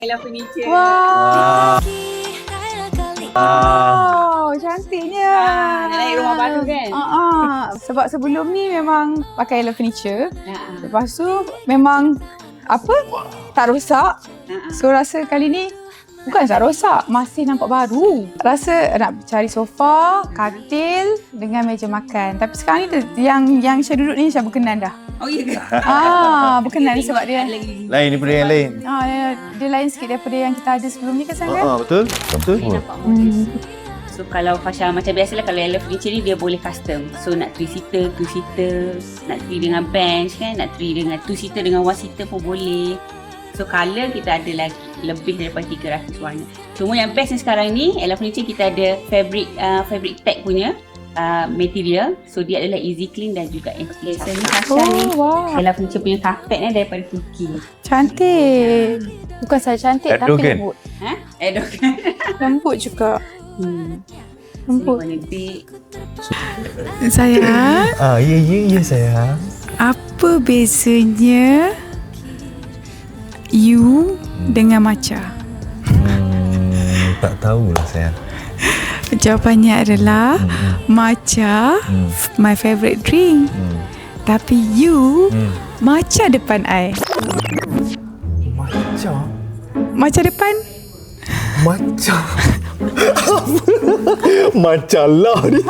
Ella Furniture. Wow. Wow, cantiknya. Nak naik rumah baru kan? Sebab sebelum ni memang pakai Ella Furniture. Lepas tu memang tak rosak. So rasa kali ni bukan tak rosak, masih nampak baru. Rasa nak cari sofa, katil dengan meja makan. Tapi sekarang ni yang saya duduk ni macam berkenan dah. Oh iya ke? Berkenan sebab dia lagi. Lain daripada yang lain. dia lain sikit daripada yang kita ada sebelum ni kan Sangga? Betul. Betul. Nampak modest. So kalau Fasha macam biasalah kalau Ella Furniture ni dia boleh custom. So nak 3-seater, 2-seater, nak 3 dengan bench kan, nak 3 dengan 2-seater dengan 1-seater pun boleh. So colour kita ada lagi lebih daripada 300 warna. Cuma yang best ni sekarang ni Ella Furniture kita ada fabric tag punya material. So dia adalah easy clean dan juga anti chaff. So ni Fasha ni Ella Furniture punya carpet ni daripada Turki. Cantik. Bukan saja cantik tapi Edogan. lembut. Edogan. Lembut juga. Lembut. Warna big. Sayang, Ya sayang. apa bezanya you dengan matcha? Tak tahulah sayang. Jawapannya adalah matcha, my favourite drink. Tapi you, matcha depan I. Macam. Matcha depan? Macam. Macam lah ni.